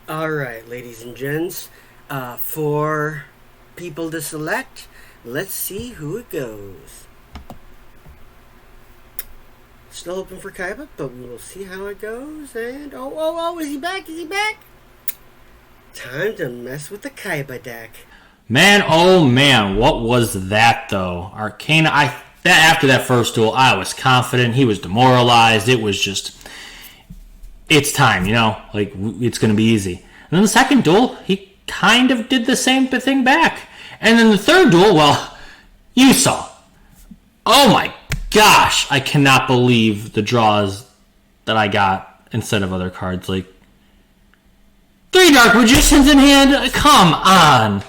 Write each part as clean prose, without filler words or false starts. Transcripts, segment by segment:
Alright, ladies and gents, for people to select, let's see who it goes. Still open for Kaiba, but we will see how it goes. And is he back? Is he back? Time to mess with the Kaiba deck. Man, oh man, what was that though? Arcana, after that first duel, I was confident. He was demoralized. It was just, it's time, like it's going to be easy. And then the second duel, he kind of did the same thing back. And then the third duel, well, you saw. Oh my gosh, I cannot believe the draws that I got instead of other cards. Like, 3 Dark Magicians in hand? Come on.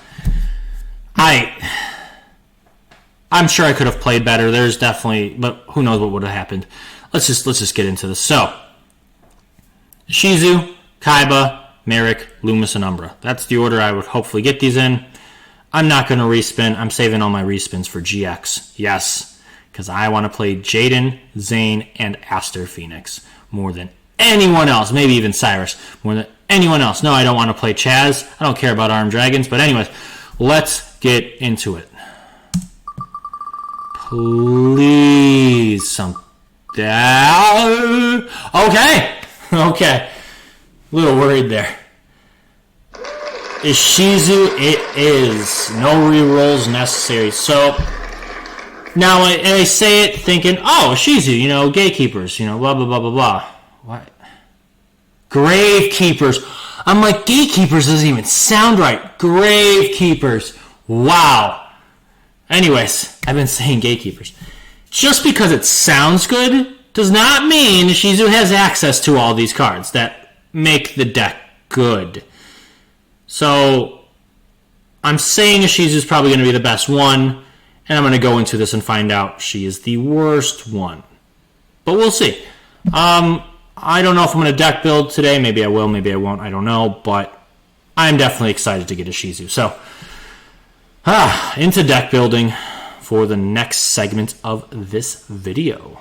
I'm sure I could have played better. There's definitely, but who knows what would have happened. Let's just get into this. So, Ishizu, Kaiba, Merrick, Loomis, and Umbra. That's the order I would hopefully get these in. I'm not going to respin. I'm saving all my respins for GX. Yes, because I want to play Jaden, Zane, and Aster Phoenix more than anyone else. Maybe even Cyrus more than anyone else. No, I don't want to play Chaz. I don't care about Armed Dragons. But anyways, let's get into it. Please, something. Okay. A little worried there. Ishizu, it is. No rerolls necessary. So, now I say it thinking, oh, Ishizu, gatekeepers, blah, blah, blah, blah, blah. What? Gravekeepers. I'm like, gatekeepers doesn't even sound right. Gravekeepers. Wow. Anyways, I've been saying gatekeepers. Just because it sounds good does not mean Ishizu has access to all these cards that make the deck good. So, I'm saying Ishizu's probably going to be the best one, and I'm going to go into this and find out she is the worst one. But we'll see. I don't know if I'm going to deck build today. Maybe I will, maybe I won't. I don't know, but I'm definitely excited to get Ishizu. So, into deck building for the next segment of this video.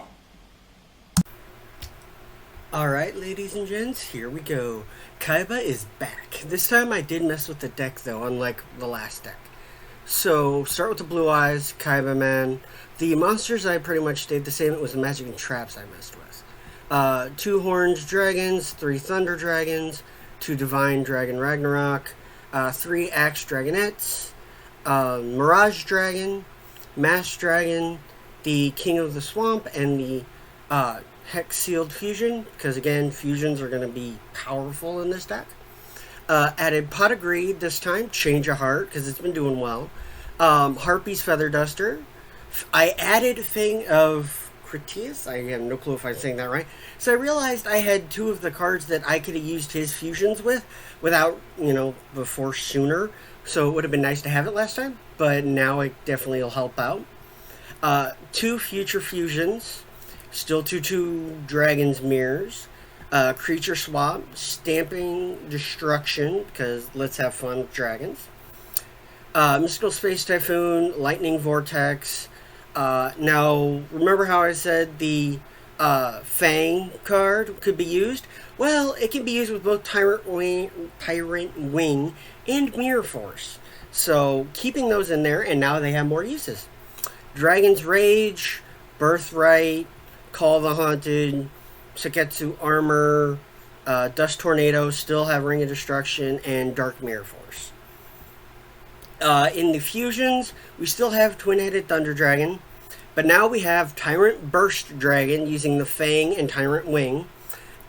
Alright, ladies and gents, here we go. Kaiba is back. This time I did mess with the deck, though, unlike the last deck. So, start with the Blue Eyes, Kaiba Man. The monsters I pretty much stayed the same. It was the magic and traps I messed with. 2 Horned Dragons, 3 Thunder Dragons, 2 Divine Dragon Ragnarok, 3 Axe Dragonettes, Mirage Dragon, Mass Dragon, the King of the Swamp, and the Hex Sealed Fusion, because again, fusions are going to be powerful in this deck. Added Pot of Greed this time, Change of Heart, because it's been doing well. Harpy's Feather Duster. I added Fang of Critias. I have no clue if I'm saying that right. So I realized I had 2 of the cards that I could have used his fusions with without, before sooner. So it would have been nice to have it last time, but now it definitely will help out. 2 Future Fusions. Still 2/2 Dragon's Mirrors. Creature Swap. Stamping Destruction, because let's have fun with dragons. Mystical Space Typhoon. Lightning Vortex. Now, remember how I said the Fang card could be used? Well, it can be used with both Tyrant Wing and Mirror Force. So, keeping those in there, and now they have more uses. Dragon's Rage, Birthright, Call the Haunted, Seketsu Armor, Dust Tornado, still have Ring of Destruction, and Dark Mirror Force. In the fusions, we still have Twin-Headed Thunder Dragon, but now we have Tyrant Burst Dragon using the Fang and Tyrant Wing,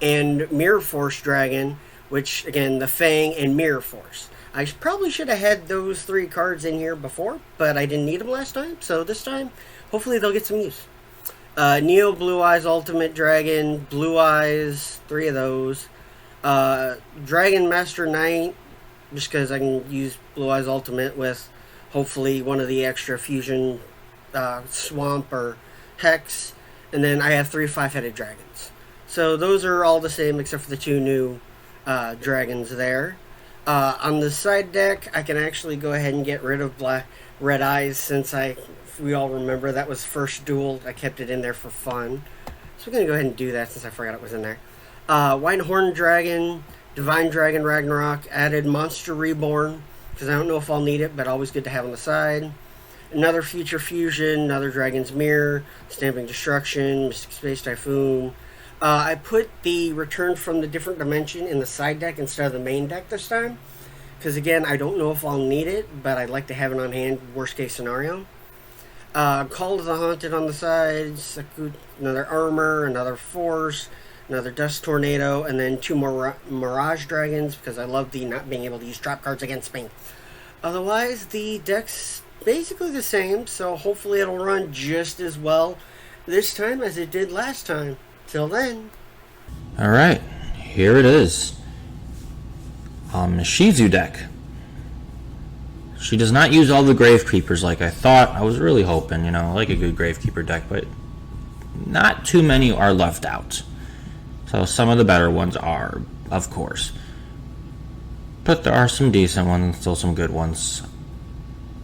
and Mirror Force Dragon, which, again, the Fang and Mirror Force. I probably should have had those 3 cards in here before, but I didn't need them last time, so this time, hopefully they'll get some use. Neo Blue Eyes Ultimate Dragon, Blue Eyes, 3 of those. Dragon Master Knight, just because I can use Blue Eyes Ultimate with hopefully one of the extra fusion Swamp or Hex. And then I have 3 5-headed dragons. So those are all the same except for the 2 new dragons there. On the side deck, I can actually go ahead and get rid of Red Eyes since we all remember that was first duel. I kept it in there for fun. So we're going to go ahead and do that since I forgot it was in there. White Horned Dragon, Divine Dragon Ragnarok, added Monster Reborn, because I don't know if I'll need it, but always good to have on the side. Another Future Fusion, another Dragon's Mirror, Stamping Destruction, Mystic Space Typhoon. I put the Return from the Different Dimension in the side deck instead of the main deck this time. Because again, I don't know if I'll need it, but I'd like to have it on hand, worst case scenario. Call of the Haunted on the sides, another Armor, another Force, another Dust Tornado, and then 2 more Mirage Dragons, because I love the not being able to use trap cards against me. Otherwise, the deck's basically the same, so hopefully it'll run just as well this time as it did last time. Till then. Alright, here it is. Ishizu deck. She does not use all the Grave Keepers like I thought. I was really hoping, like a good Grave Keeper deck, but not too many are left out. So some of the better ones are, of course. But there are some decent ones and still some good ones.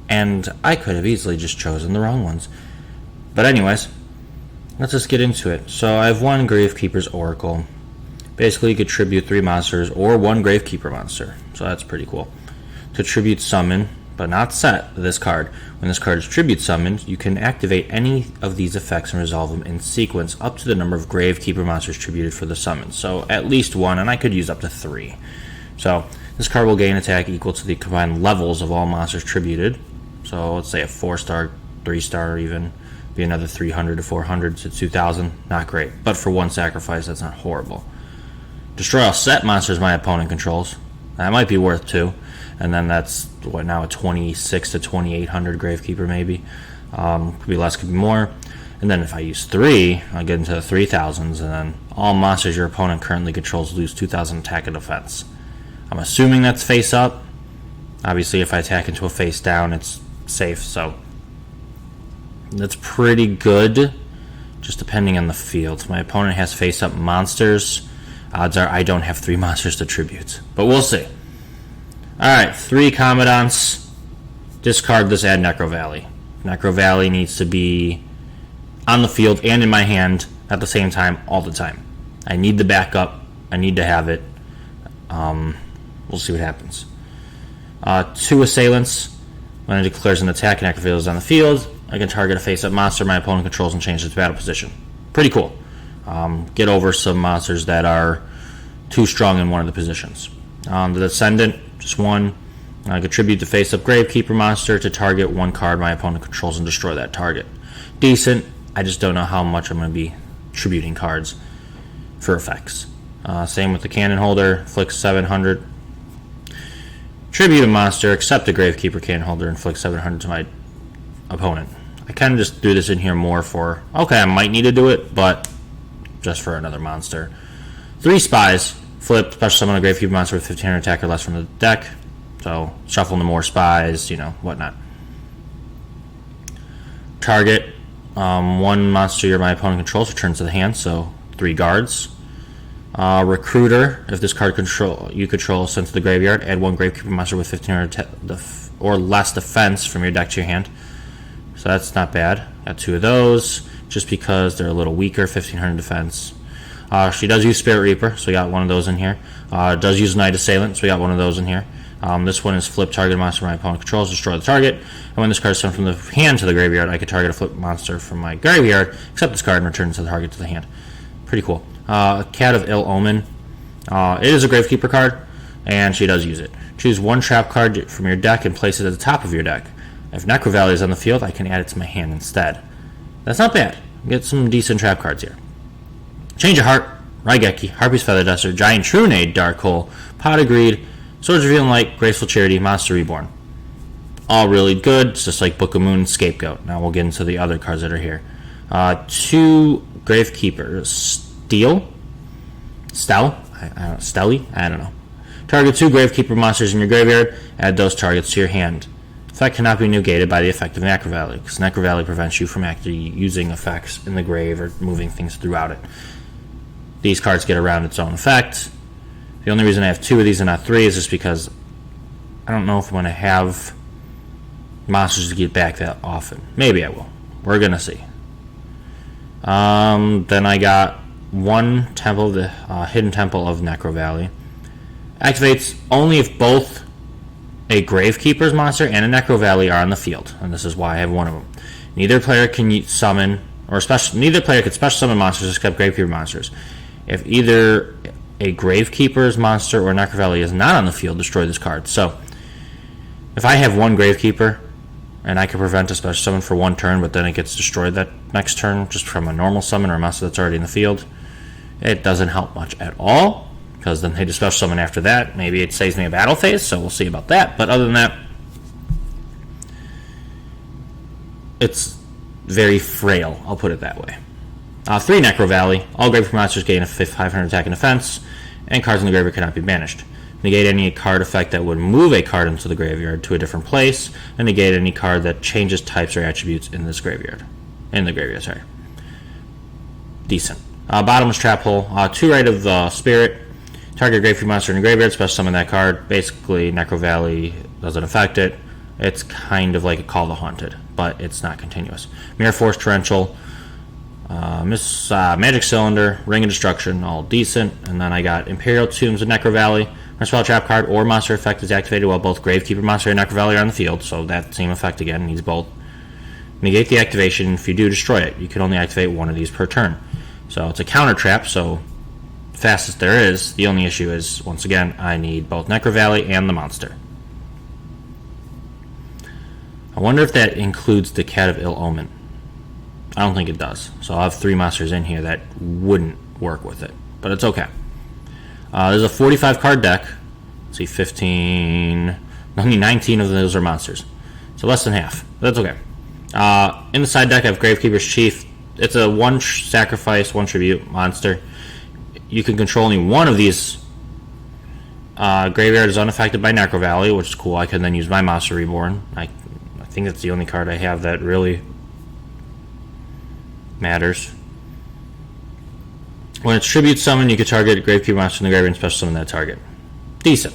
And I could have easily just chosen the wrong ones. But anyways, let's just get into it. So I have 1 Gravekeeper's Oracle. Basically, you could tribute 3 monsters or 1 Gravekeeper monster. So that's pretty cool. To tribute summon, but not set, this card. When this card is tribute summoned, you can activate any of these effects and resolve them in sequence up to the number of Gravekeeper monsters tributed for the summon. So at least 1, and I could use up to 3. So this card will gain attack equal to the combined levels of all monsters tributed. So let's say a 4-star, 3-star even. Be another 300 to 400 to 2,000. Not great. But for 1 sacrifice, that's not horrible. Destroy all set monsters my opponent controls. That might be worth 2. And then that's, now a 26 to 2,800 Gravekeeper maybe. Could be less, could be more. And then if I use 3, I'll get into the 3,000s. And then all monsters your opponent currently controls lose 2,000 attack and defense. I'm assuming that's face up. Obviously, if I attack into a face down, it's safe. So that's pretty good, just depending on the field. If my opponent has face up monsters, odds are I don't have 3 monsters to tribute. But we'll see. Alright, 3 Commandants. Discard this, add Necro Valley. Necro Valley needs to be on the field and in my hand at the same time, all the time. I need the backup. I need to have it. We'll see what happens. 2 Assailants. When it declares an attack and Necro Valley is on the field, I can target a face-up monster my opponent controls and change its battle position. Pretty cool. Get over some monsters that are too strong in one of the positions. The Descendant, just 1. I contribute the face-up Gravekeeper monster to target 1 card my opponent controls and destroy that target. Decent. I just don't know how much I'm going to be tributing cards for effects. Same with the Cannon Holder. Inflicts 700. Tribute a monster, accept a Gravekeeper Cannon Holder, inflict 700 to my opponent. I kind of just threw this in here more for, okay, I might need to do it, but just for another monster. 3 Spies. Flip, special summon a Gravekeeper monster with 1,500 attack or less from the deck. So, shuffle into more Spies, whatnot. Target. 1 monster my opponent controls returns to the hand, so 3 guards. Recruiter. If this card you control sent to the graveyard, add 1 Gravekeeper monster with 1,500 or less defense from your deck to your hand. So that's not bad. Got 2 of those, just because they're a little weaker, 1,500 defense. She does use Spirit Reaper, so we got 1 of those in here. Does use Night Assailant, so we got 1 of those in here. This one is flip target monster my opponent controls, destroy the target. And when this card is sent from the hand to the graveyard, I can target a flip monster from my graveyard, accept this card, and return the target to the hand. Pretty cool. Cat of Ill Omen. It is a Gravekeeper card, and she does use it. Choose 1 trap card from your deck and place it at the top of your deck. If Necro Valley is on the field, I can add it to my hand instead. That's not bad. Get some decent trap cards here. Change of Heart, Raigeki, Harpy's Feather Duster, Giant Trunade, Dark Hole, Pot of Greed, Swords Revealing Light, Graceful Charity, Monster Reborn. All really good. It's just like Book of Moon, Scapegoat. Now we'll get into the other cards that are here. 2 Gravekeepers. Stelly? I don't know. Target 2 Gravekeeper monsters in your graveyard. Add those targets to your hand. Effect cannot be negated by the effect of Necro Valley, because Necro Valley prevents you from actually using effects in the grave or moving things throughout it. These cards get around its own effect. The only reason I have 2 of these and not 3 is just because I don't know if I'm going to have monsters to get back that often. Maybe I will. We're going to see. Then I got 1 temple, the Hidden Temple of Necro Valley. Activates only if both a Gravekeeper's monster and a Necro Valley are on the field, and this is why I have one of them. Neither player can summon neither player can special summon monsters except Gravekeeper monsters. If either a Gravekeeper's monster or Necro Valley is not on the field, destroy this card. So, if I have one Gravekeeper and I can prevent a special summon for one turn, but then it gets destroyed that next turn just from a normal summon or a monster that's already in the field, it doesn't help much at all, because then they just special summon after that. Maybe it saves me a battle phase, so we'll see about that. But other than that, it's very frail, I'll put it that way. 3 Necro Valley. All Gravekeeper monsters gain a 500 attack and defense, and cards in the graveyard cannot be banished. Negate any card effect that would move a card into the graveyard to a different place, and negate any card that changes types or attributes in this graveyard. Decent. Bottomless Trap Hole. 2 Rite of the Spirit. Target Gravekeeper monster in the graveyard, special summon that card. Basically, Necro Valley doesn't affect it. It's kind of like a Call the Haunted, but it's not continuous. Mirror Force Torrential. Magic Cylinder, Ring of Destruction, all decent. And then I got Imperial Tombs of Necro Valley. When a spell trap card or monster effect is activated while both Gravekeeper monster and Necro Valley are on the field, so that same effect again, needs both. Negate the activation. If you do, destroy it. You can only activate one of these per turn. So it's a counter trap, so fastest there is. The only issue is, once again, I need both Necro Valley and the monster. I wonder if that includes the Cat of Ill Omen. I don't think it does. So I'll have 3 monsters in here that wouldn't work with it. But it's okay. There's a 45 card deck. Let's see, 15... Only 19 of those are monsters. So less than half. But that's okay. In the side deck I have Gravekeeper's Chief. It's a 1 sacrifice, 1 tribute monster. You can control only one of these. Graveyard is unaffected by Necro Valley, which is cool. I can then use my Monster Reborn. I think that's the only card I have that really matters. When it's tribute summon, you can target a Gravekeeper monster in the graveyard and special summon that target. Decent.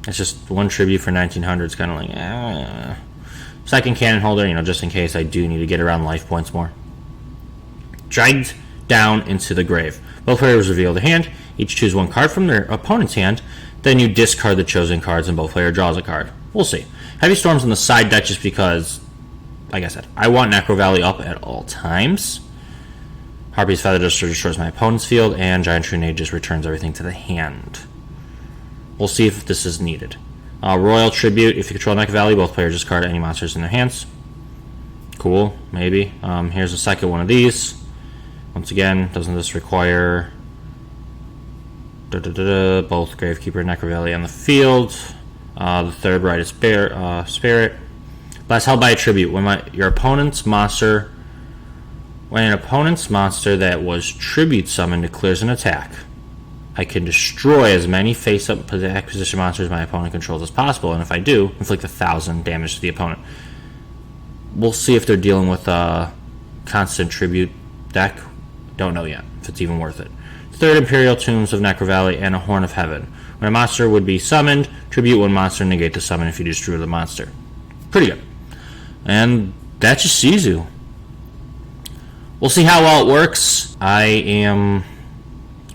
It's just 1 tribute for 1900. It's kind of like, Second Cannon Holder, just in case I do need to get around life points more. Dragged down into the grave. Both players reveal the hand. Each choose 1 card from their opponent's hand. Then you discard the chosen cards and both player draws a card. We'll see. Heavy Storm's on the side deck just because, like I said, I want Necro Valley up at all times. Harpy's Feather just destroys my opponent's field, and Giant Trunade just returns everything to the hand. We'll see if this is needed. Royal Tribute. If you control Necro Valley, both players discard any monsters in their hands. Cool, maybe. Here's the second one of these. Once again, doesn't this require both Gravekeeper and Necro Valley on the field? The third right is Spirit. Last held by a tribute. When an opponent's monster that was tribute summoned declares an attack, I can destroy as many face-up position monsters my opponent controls as possible, and if I do, inflict 1,000 damage to the opponent. We'll see if they're dealing with a constant tribute deck. Don't know yet if it's even worth it. Third Imperial Tombs of Necro Valley and a Horn of Heaven. When a monster would be summoned, tribute 1 monster, negate the summon if you destroy the monster. Pretty good. And that's Ishizu. We'll see how well it works. I am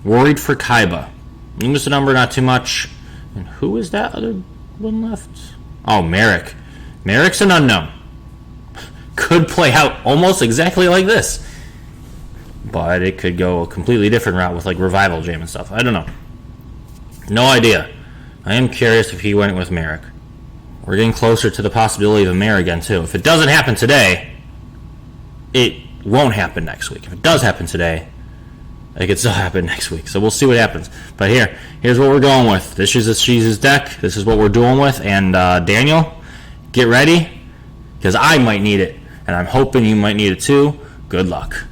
worried for Kaiba. You missed a number, not too much. And who is that other one left? Oh, Merrick. Merrick's an unknown. Could play out almost exactly like this. But it could go a completely different route with like Revival Jam and stuff. I don't know. No idea. I am curious if he went with Merrick. We're getting closer to the possibility of a Mare again, too. If it doesn't happen today, it won't happen next week. If it does happen today, it could still happen next week. So we'll see what happens. But here's what we're going with. This is Ishizu's deck. This is what we're doing with. And Daniel, get ready, because I might need it. And I'm hoping you might need it, too. Good luck.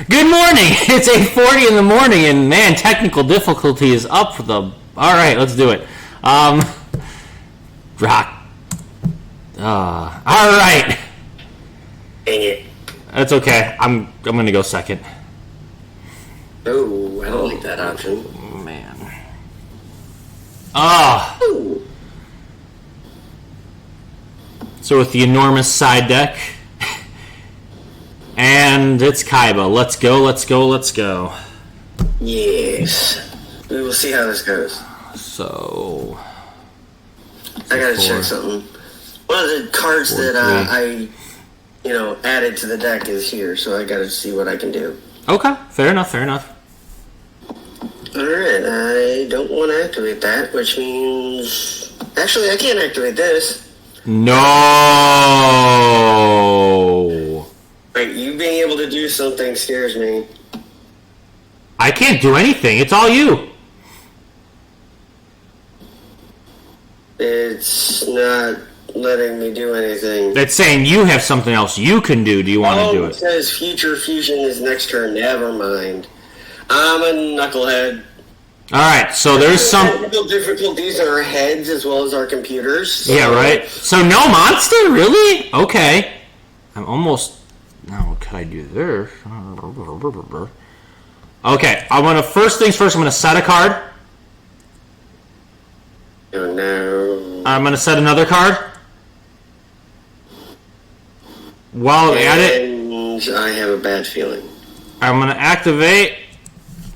Good morning. It's 8:40 in the morning, and man, technical difficulty is up for the... All right, let's do it. Rock. All right. Dang it. That's okay. I'm gonna go second. Oh, I don't like that option. Man. Ah. So with the enormous side deck, and it's Kaiba. Let's go. Yes. We will see how this goes. So I gotta check something. One of the cards that I added to the deck is here, so I gotta see what I can do. Okay, fair enough. Alright, I don't want to activate that, which means... Actually, I can't activate this. No! Wait, you being able to do something scares me. I can't do anything. It's all you. It's not letting me do anything. It's saying you have something else you can do. Do you want to do it? It says future fusion is next turn. Never mind. I'm a knucklehead. Alright, so there's some... Technical difficulties in our heads as well as our computers. So... Yeah, right? So no monster? Really? Okay. I'm almost... Now, what could I do there? Okay, I'm gonna... First things first, I'm gonna set a card. Oh, no. I'm gonna set another card. While I'm at it... I have a bad feeling. I'm gonna activate...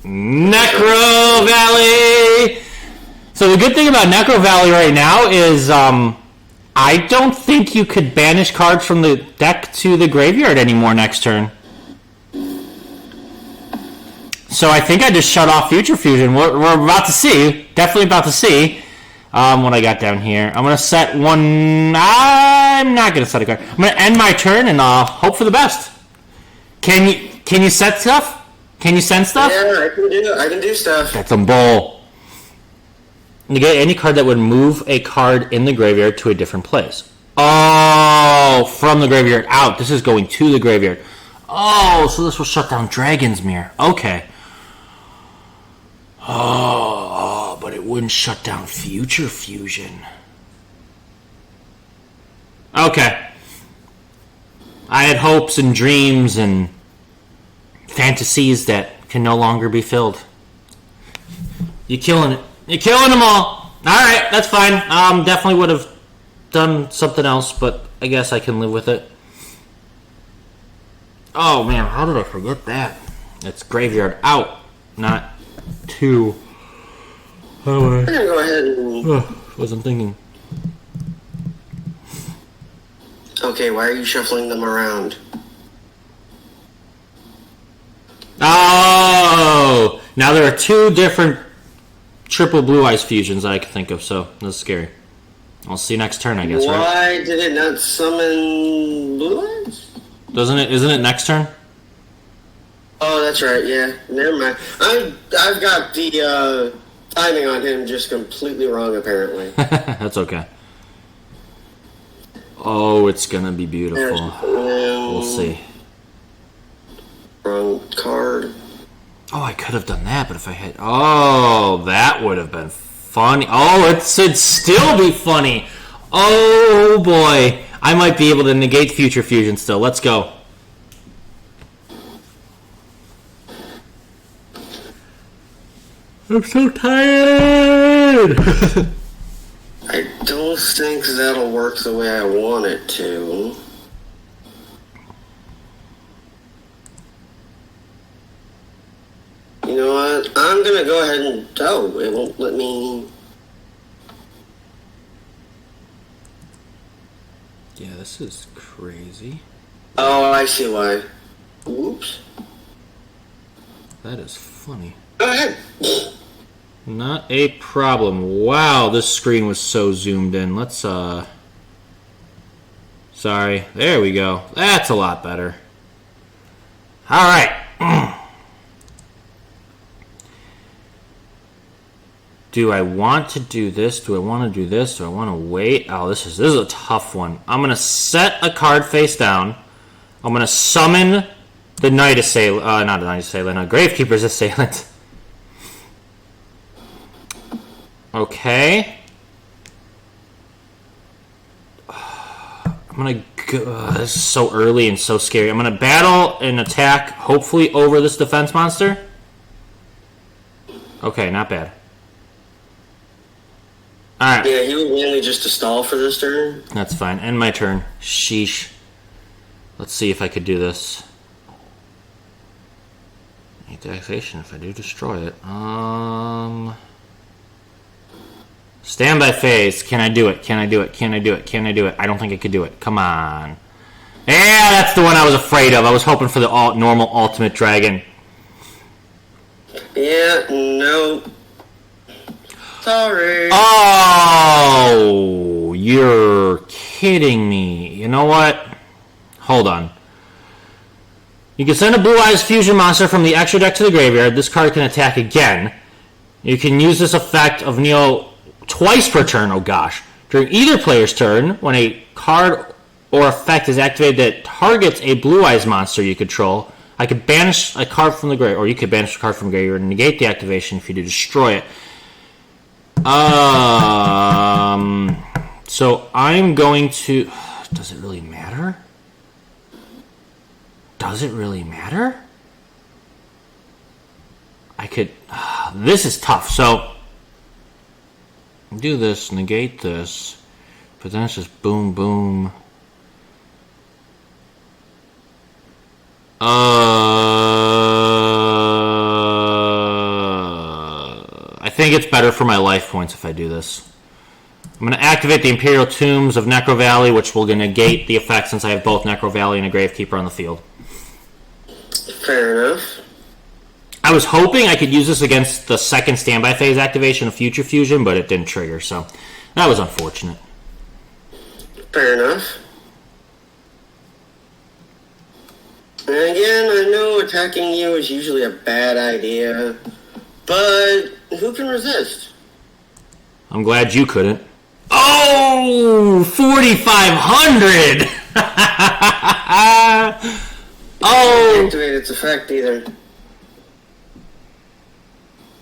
Necro Valley! So the good thing about Necro Valley right now is I don't think you could banish cards from the deck to the graveyard anymore next turn. So I think I just shut off Future Fusion. We're about to see. Definitely about to see what I got down here. I'm going to set one... I'm not going to set a card. I'm going to end my turn and hope for the best. Can you set stuff? Can you send stuff? Yeah, I can do stuff. That's a bull. Negate any card that would move a card in the graveyard to a different place. Oh, from the graveyard out. This is going to the graveyard. Oh, so this will shut down Dragon's Mirror. Okay. Oh, but it wouldn't shut down Future Fusion. Okay. I had hopes and dreams and fantasies that can no longer be filled. You're killing it. You're killing them all. Alright, that's fine. Definitely would have done something else, but I guess I can live with it. Oh man, how did I forget that? It's graveyard out, not to. I'm gonna go ahead and... Wasn't thinking. Okay, why are you shuffling them around? Oh! Now there are two different triple Blue Eyes fusions I can think of, so that's scary. I'll see you next turn, I guess, right? Why did it not summon Blue Eyes? Isn't it next turn? Oh, that's right, yeah. Never mind. I've got the timing on him just completely wrong, apparently. That's okay. Oh, it's gonna be beautiful. We'll see. Wrong card. Oh, I could have done that, but if I had... Oh, that would have been funny. Oh, it should still be funny. Oh, boy. I might be able to negate Future Fusion still. Let's go. I'm so tired. I don't think that'll work the way I want it to. You know what? I'm gonna go ahead and... Oh, it won't let me... Yeah, this is crazy. Oh, I see why. Oops. That is funny. Go ahead. Not a problem. Wow, this screen was so zoomed in. Let's, Sorry. There we go. That's a lot better. Alright. Do I want to do this? Do I want to do this? Do I want to wait? Oh, this is a tough one. I'm going to set a card face down. I'm going to summon the Night Assailant. Not the Night Assailant. Gravekeeper's Assailant. Okay. I'm going to go... this is so early and so scary. I'm going to battle and attack, hopefully, over this defense monster. Okay, not bad. Alright. Yeah, he was mainly just to stall for this turn. That's fine. End my turn. Sheesh. Let's see if I could do this. Taxation if I do destroy it. Standby phase. Can I do it? Can I do it? Can I do it? Can I do it? I don't think I could do it. Come on. Yeah, that's the one I was afraid of. I was hoping for the normal ultimate dragon. Yeah, no. Sorry. Oh, you're kidding me. You know what? Hold on. You can send a Blue Eyes Fusion monster from the extra deck to the graveyard. This card can attack again. You can use this effect of Neo twice per turn. Oh gosh. During either player's turn, when a card or effect is activated that targets a Blue Eyes monster you control, I could banish a card from the graveyard, or you could banish a card from the graveyard and negate the activation if you do destroy it. So I'm going to... Does it really matter? Does it really matter? I could... this is tough. So, do this, negate this, but then it's just boom, boom. I think it's better for my life points if I do this. I'm going to activate the Imperial Tombs of Necro Valley, which will negate the effect since I have both Necro Valley and a Gravekeeper on the field. Fair enough. I was hoping I could use this against the second standby phase activation of Future Fusion, but it didn't trigger, so that was unfortunate. Fair enough. And again, I know attacking you is usually a bad idea, but who can resist? I'm glad you couldn't. Oh, 4,500! Oh! Activate its effect either.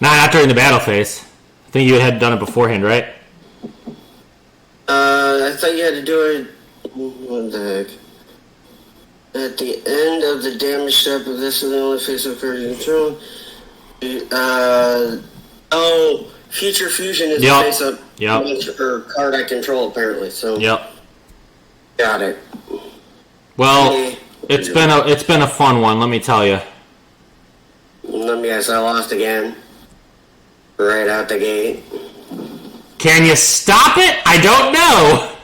Nah, not during the battle phase. I think you had done it beforehand, right? I thought you had to do it... What the heck? At the end of the damage step of this is the only face-up card you control. Future Fusion is a face-up or card I control, apparently. So. Yep. Got it. Well, it's been a fun one, let me tell you. Let me guess, I lost again. Right out the gate. Can you stop it? I don't know.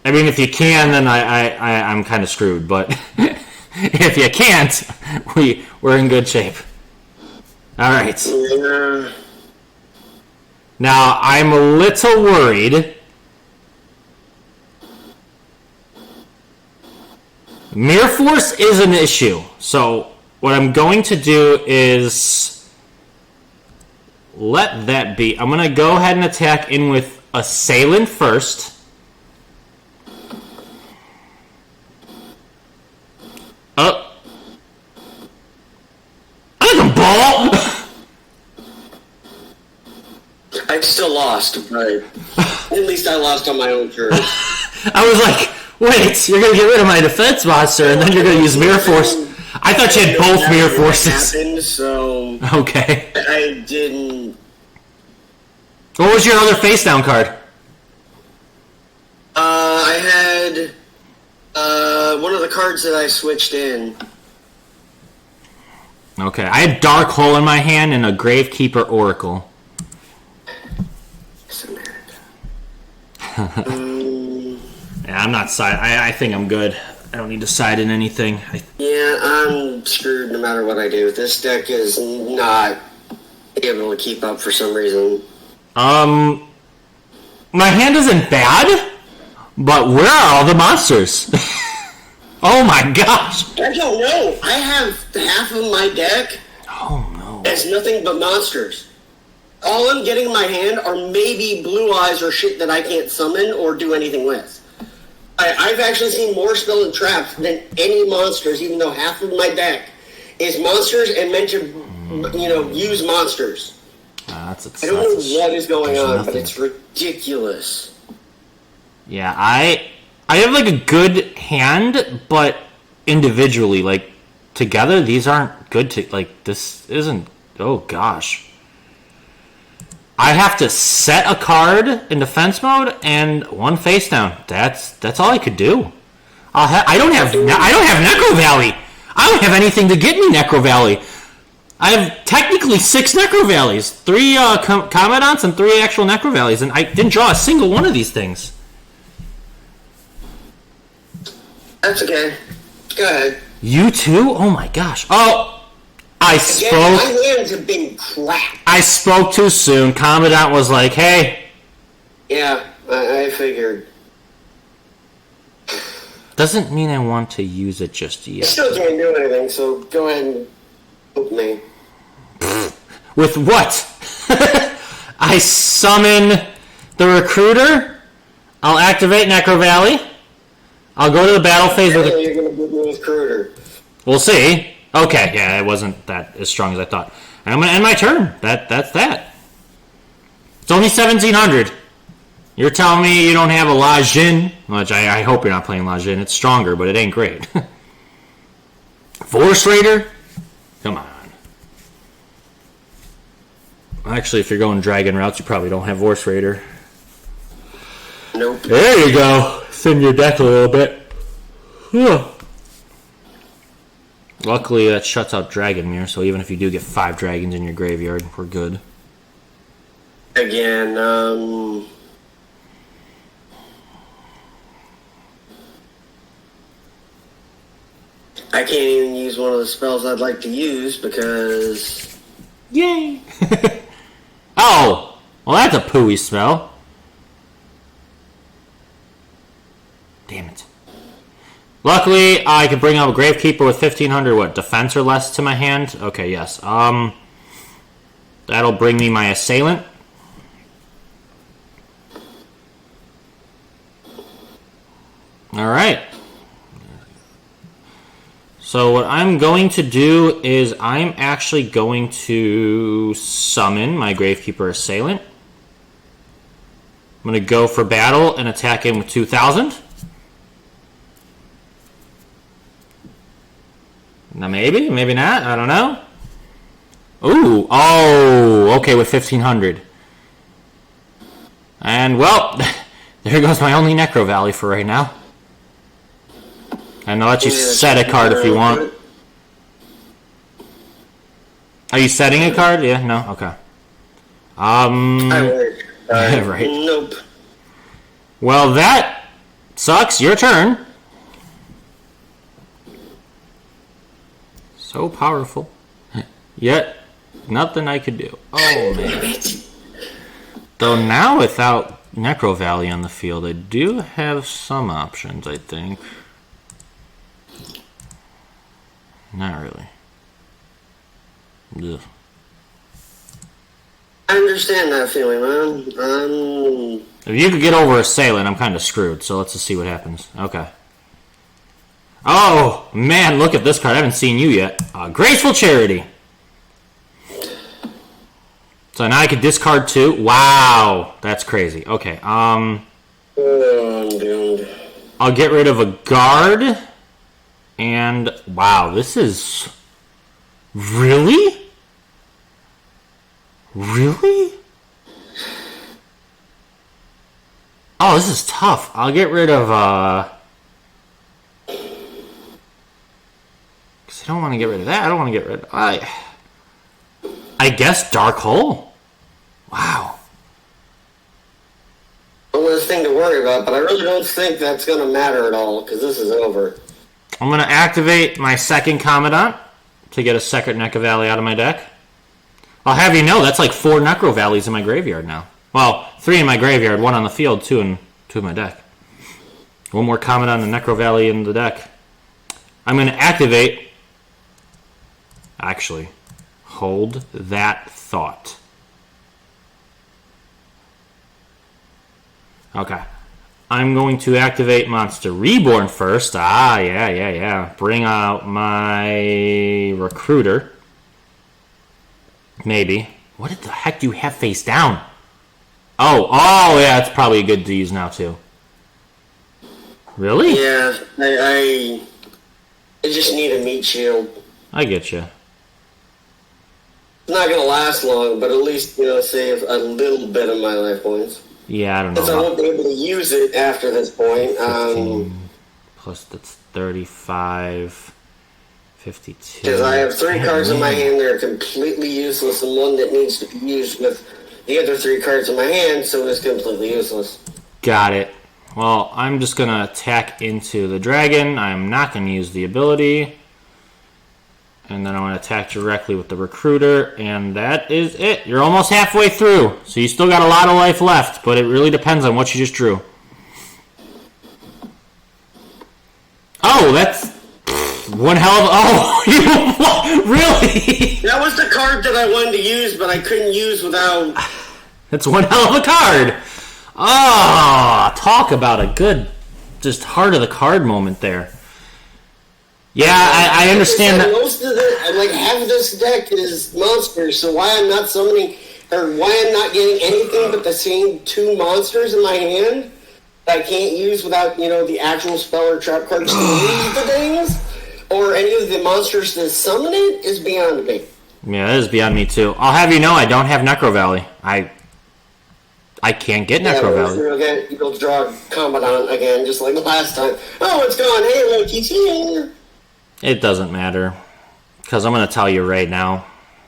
I mean, if you can, then I'm kind of screwed. But if you can't, we're in good shape. All right. Yeah. Now, I'm a little worried. Mirror Force is an issue. So what I'm going to do is let that be. I'm going to go ahead and attack in with Assailant first. Oh. I can ball! I still lost, but at least I lost on my own turn. I was like, wait, you're going to get rid of my defense monster and then you're going to use Mirror Force. I thought you had both Mirror Forces. Happened, so okay. I didn't... What was your other face down card? I had one of the cards that I switched in. Okay, I had Dark Hole in my hand and a Gravekeeper Oracle. Yeah, I'm not side. I think I'm good. I don't need to side in anything. Yeah, I'm screwed no matter what I do. This deck is not able to keep up for some reason. My hand isn't bad, but where are all the monsters? Oh my gosh! I don't know. I have half of my deck. Oh no! Has nothing but monsters. All I'm getting in my hand are maybe blue eyes or shit that I can't summon or do anything with. I've actually seen more spell and traps than any monsters, even though half of my deck is monsters and meant to, use monsters. I don't know what is going on, but it's ridiculous. Yeah, I have like a good hand, but individually, like together, these aren't good to this isn't. Oh gosh. I have to set a card in defense mode and one face down. That's all I could do. I don't have Necro Valley. I don't have anything to get me Necro Valley. I have technically 6 Necro Valleys, 3 Commandants and 3 actual Necro Valleys, and I didn't draw a single one of these things. That's okay. Go ahead. You too? Oh my gosh. Oh, I spoke. My hands have been crap. I spoke too soon. Commandant was like, hey. Yeah, I figured. Doesn't mean I want to use it just yet. I still can't do anything, so go ahead and help me. With what? I summon the Recruiter. I'll activate Necro Valley. I'll go to the battle phase with you're going to give me a Recruiter. We'll see. Okay, yeah, it wasn't that as strong as I thought. And I'm going to end my turn. That's that. It's only 1,700. You're telling me you don't have a La Jin, which I hope you're not playing La Jin. It's stronger, but it ain't great. Force Raider? Come on. Actually, if you're going Dragon routes, you probably don't have Force Raider. Nope. There you go. Thin your deck a little bit. Whew. Luckily, that shuts out Dragon Mirror, so even if you do get 5 dragons in your graveyard, we're good. Again, I can't even use one of the spells I'd like to use because... Yay! Oh! Well, that's a pooey spell. Damn it. Luckily, I could bring up a Gravekeeper with 1,500, what, defense or less to my hand? Okay, yes. That'll bring me my Assailant. Alright. So what I'm going to do is I'm actually going to summon my Gravekeeper Assailant. I'm going to go for battle and attack him with 2,000. Now maybe, maybe not, I don't know. Ooh, oh, okay, with 1,500. And, well, there goes my only Necro Valley for right now. And I'll let you set a card if you want. Are you setting a card? Yeah, no? Okay. I would. Right. Nope. Well, that sucks. Your turn. So powerful. Yet, nothing I could do. Oh, man. Though now, without Necro Valley on the field, I do have some options, I think. Not really. Ugh. I understand that feeling, man. If you could get over Assailant, I'm kind of screwed, so let's just see what happens. Okay. Oh, man, look at this card. I haven't seen you yet. Graceful Charity. So now I could discard 2. Wow, that's crazy. Okay, I'm doomed. I'll get rid of a guard. And, wow, this is... Really? Really? Oh, this is tough. I'll get rid of, because I don't want to get rid of that. I don't want to get rid of... I guess Dark Hole? Wow. One less thing to worry about, but I really don't think that's going to matter at all, because this is over. I'm going to activate my second Commandant to get a second Necro Valley out of my deck. I'll have you know, that's like 4 Necro Valleys in my graveyard now. Well, 3 in my graveyard, 1 on the field, 2 in my deck. 1 more Commandant and Necro Valley in the deck. I'm going to activate... Actually, hold that thought. Okay. I'm going to activate Monster Reborn first. Yeah. Bring out my Recruiter. Maybe. What the heck do you have face down? Oh, yeah, it's probably good to use now, too. Really? Yeah, I just need a meat shield. I get you. It's not going to last long, but at least, save a little bit of my life points. Yeah, I don't know. Because I won't be able to use it after this point. 15 plus that's 35. 52. Because I have 3 cards in my hand that are completely useless, and one that needs to be used with the other 3 cards in my hand, so it's completely useless. Got it. Well, I'm just going to attack into the dragon. I'm not going to use the ability. And then I'm going to attack directly with the recruiter, and that is it. You're almost halfway through, so you still got a lot of life left, but it really depends on what you just drew. Oh, that's one hell of a... Oh, really? That was the card that I wanted to use, but I couldn't use without... That's one hell of a card. Oh, talk about a good, just heart of the card moment there. Yeah, I understand that. Most of the, like, half of this deck is monsters, so why I'm not summoning, or why I'm not getting anything but the same 2 monsters in my hand that I can't use without, the actual spell or trap cards to use the things, or any of the monsters to summon it, is beyond me. Yeah, that is beyond me too. I'll have you know I don't have Necro Valley. I can't get Necro Valley. You'll draw Commandant again, just like the last time. Oh, it's gone. Hey, look, he's here. It doesn't matter, because I'm going to tell you right now,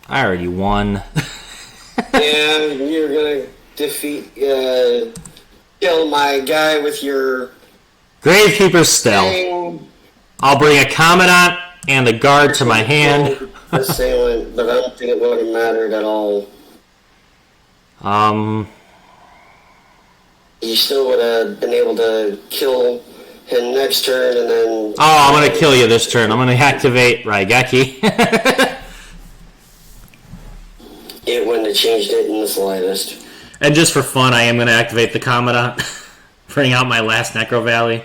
I already won. Yeah, you're going to defeat, kill my guy with your... Gravekeeper's Stell. I'll bring a Commandant and the guard to my hand. Assailant, but I don't think it would have mattered at all. You still would have been able to kill him next turn, and then... Oh, I'm going to kill you this turn. I'm going to activate Raigeki. It wouldn't have changed it in the slightest. And just for fun, I am going to activate the Commandant. Bring out my last Necro Valley.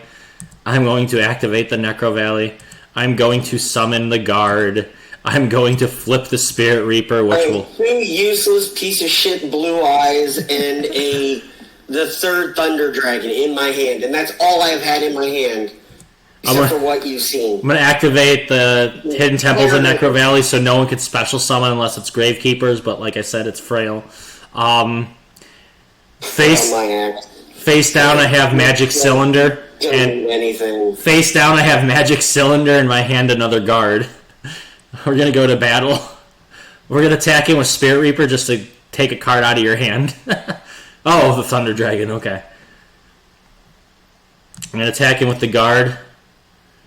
I'm going to activate the Necro Valley. I'm going to summon the guard. I'm going to flip the Spirit Reaper, which will... 2 useless piece of shit blue eyes and the 3rd Thunder Dragon in my hand, and that's all I've had in my hand, except for what you've seen. I'm going to activate the Hidden Temples in Necro Valley so no one can special summon unless it's Gravekeepers, but like I said, it's frail. Face down, I have Magic Cylinder. And anything. Face down, I have Magic Cylinder, in my hand another guard. We're going to go to battle. We're going to attack him with Spirit Reaper just to take a card out of your hand. Oh, the Thunder Dragon, okay. I'm going to attack him with the guard.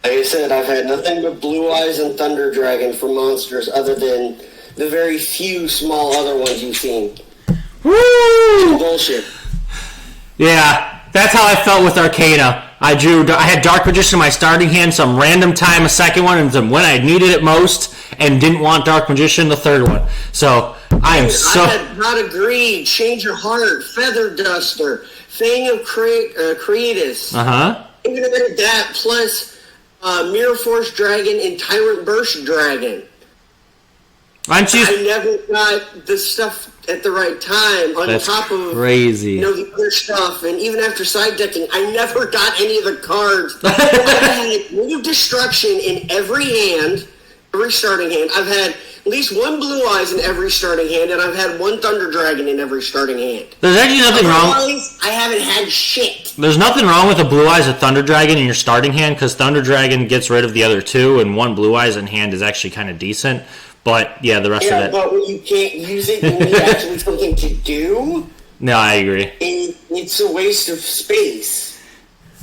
Like I said, I've had nothing but Blue Eyes and Thunder Dragon for monsters other than the very few small other ones you've seen. Woo! Bullshit. Yeah, that's how I felt with Arcana. I had Dark Magician in my starting hand some random time, a second one, and when I needed it most, and didn't want Dark Magician, the third one. So, I am so... I had Not Agreed, Change Your Heart, Feather Duster, Fang of Creatus. Uh-huh. Even that, plus Mirror Force Dragon and Tyrant Burst Dragon. I never got the stuff at the right time on top of crazy. The other stuff, and even after side decking, I never got any of the cards. I had Ring of Destruction in every hand, every starting hand. I've had at least 1 Blue Eyes in every starting hand, and I've had 1 Thunder Dragon in every starting hand. There's actually nothing wrong. I haven't had shit. There's nothing wrong with a Blue Eyes or Thunder Dragon in your starting hand, because Thunder Dragon gets rid of the other 2, and 1 Blue Eyes in hand is actually kind of decent. But, yeah, the rest of it... Yeah, but when you can't use it, you need actually something to do. No, I agree. It's a waste of space.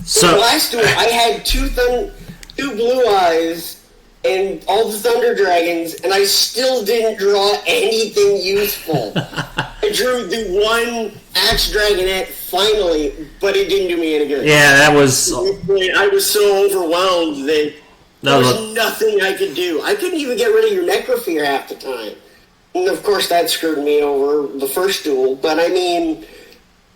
So the last one, I had 2 Blue Eyes and all the Thunder Dragons, and I still didn't draw anything useful. I drew the 1 Axe Dragonette finally, but it didn't do me any good. Yeah, that was... I was so overwhelmed that... There was nothing I could do. I couldn't even get rid of your Necrofear half the time. And of course that screwed me over the first duel. But I mean,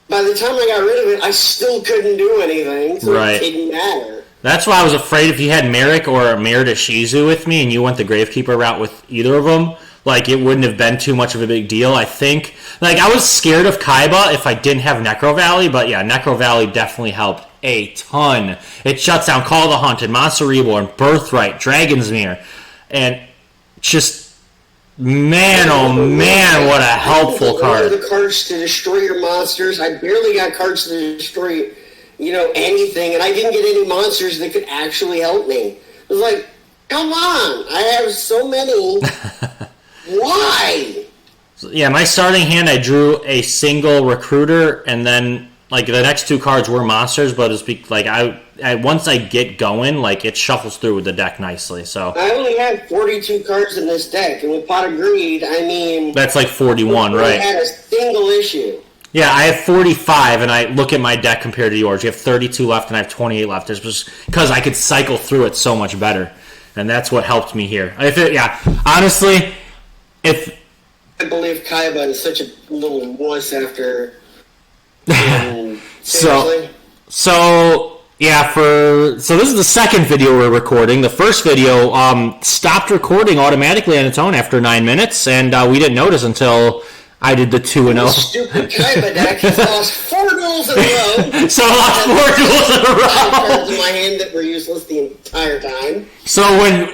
by the time I got rid of it, I still couldn't do anything. So It didn't matter. That's why I was afraid if you had Merrick or Mirrored Ishizu with me and you went the Gravekeeper route with either of them, like it wouldn't have been too much of a big deal, I think. Like I was scared of Kaiba if I didn't have Necro Valley, but yeah, Necro Valley definitely helped a ton. It shuts down Call of the Hunted, Monster Reborn, Birthright, Dragon's Mirror, and just, man, oh man, what a helpful card. The cards to destroy your monsters. I barely got cards to destroy, anything, and I didn't get any monsters that could actually help me. It was like, Come on! I have so many. Why? Yeah, my starting hand, I drew a single recruiter, and then like the next two cards were monsters, but it's like I once I get going, like it shuffles through with the deck nicely. So I only had 42 cards in this deck, and with Pot of Greed, I mean that's like 41, right? I had a single issue. Yeah, I have 45, and I look at my deck compared to yours. You have 32 left, and I have 28 left. It's just because I could cycle through it so much better, and that's what helped me here. Honestly, if I believe Kaiba is such a little wuss after. So this is the second video we're recording. The first video stopped recording automatically on its own after 9 minutes, and we didn't notice until I did the 2-0. Stupid Kaiba deck has lost 4 duels in a row. So I lost 4 duels in a row. Cards in my hand that were useless the entire time. So when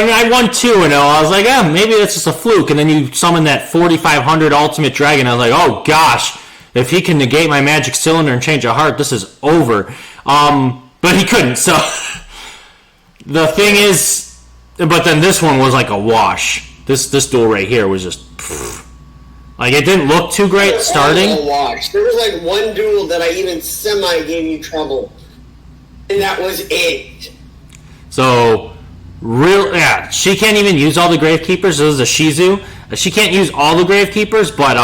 I won 2-0, I was like, maybe that's just a fluke. And then you summoned that 4,500 Ultimate Dragon. I was like, oh gosh. If he can negate my magic cylinder and change a heart, this is over. But he couldn't, so the thing is, but then this one was like a wash. This duel right here was just, like it didn't look too great starting. A wash. There was like one duel that I even semi gave you trouble, and that was it. So, she can't even use all the Gravekeepers. This is a Ishizu. She can't use all the Gravekeepers, but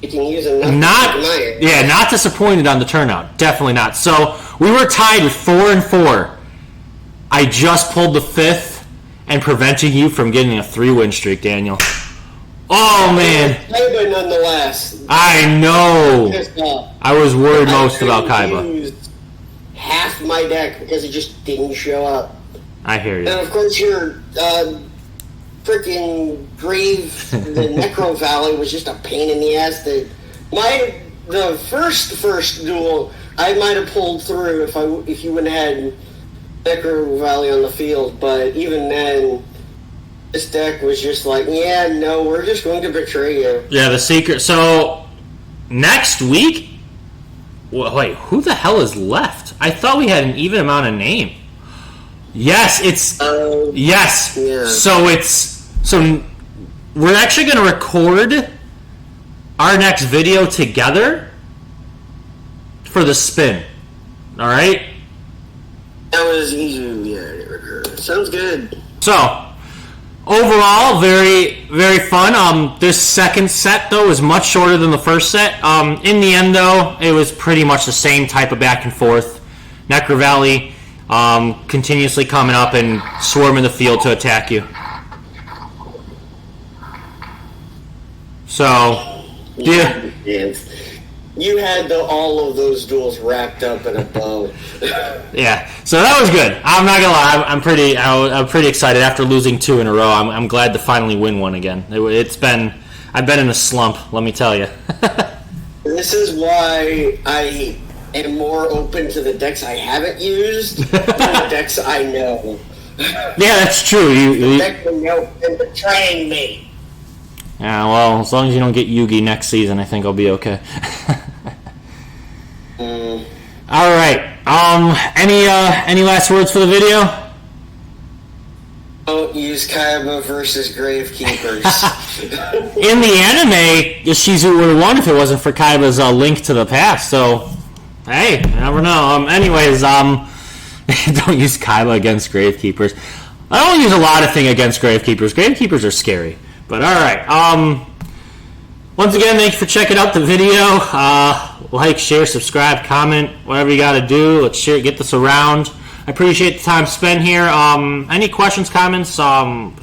you can use enough. Not disappointed on the turnout. Definitely not. So we were tied with 4-4. I just pulled the 5th and preventing you from getting a 3-win streak, Daniel. Oh man. Kaiba nonetheless. I know. I was worried most about Kaiba. Used half my deck because it just didn't show up. I hear you. And of course your freaking Grave, the Necro Valley was just a pain in the ass. The first duel I might have pulled through if you wouldn't have had Necro Valley on the field, but even then this deck was just like, we're just going to betray you. Yeah, the secret. So next week, wait, who the hell is left? I thought we had an even amount of name. Yes, it's yes. Yeah. So we're actually going to record our next video together for the spin. All right. That was easy. Yeah, sounds good. So overall, very very fun. This second set though is much shorter than the first set. In the end though, it was pretty much the same type of back and forth. Necro Valley continuously coming up and swarming the field to attack you. So, yeah. You had all of those duels wrapped up in a bow. Yeah, so that was good. I'm not gonna lie, I'm pretty excited after losing 2 in a row. I'm glad to finally win one again. I've been in a slump, let me tell you. This is why I am more open to the decks I haven't used than the decks I know. Yeah, that's true. The deck I know and betraying me. Yeah, well, as long as you don't get Yugi next season, I think I'll be okay. All right. Any last words for the video? Don't use Kaiba versus Gravekeepers. In the anime, Ishizu would have won if it wasn't for Kaiba's link to the past. So, hey, you never know. Anyways, don't use Kaiba against Gravekeepers. I don't use a lot of things against Gravekeepers. Gravekeepers are scary. But all right. Once again, thanks for checking out the video. Like, share, subscribe, comment, whatever you got to do. Let's share, get this around. I appreciate the time spent here. Any questions, comments,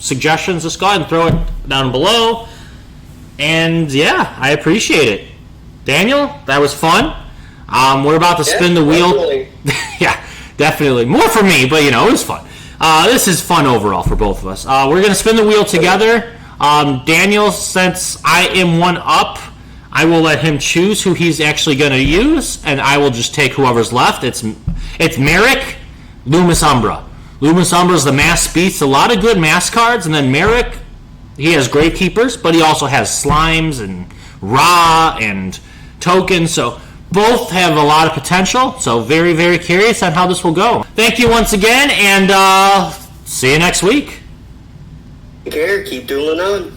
suggestions, just go ahead and throw it down below. And yeah, I appreciate it. Daniel, that was fun. We're about to spin the wheel. Definitely. Yeah, definitely. More for me, but it was fun. This is fun overall for both of us. We're going to spin the wheel together. Daniel, since I am one up, I will let him choose who he's actually going to use, and I will just take whoever's left. It's Merrick, Lumis Umbra. Lumis Umbra is the mass beast. A lot of good mass cards, and then Merrick, he has Gravekeepers, but he also has Slimes and Ra and Tokens, so Both have a lot of potential, so very, very curious on how this will go. Thank you once again, and see you next week. Take care, keep dueling on.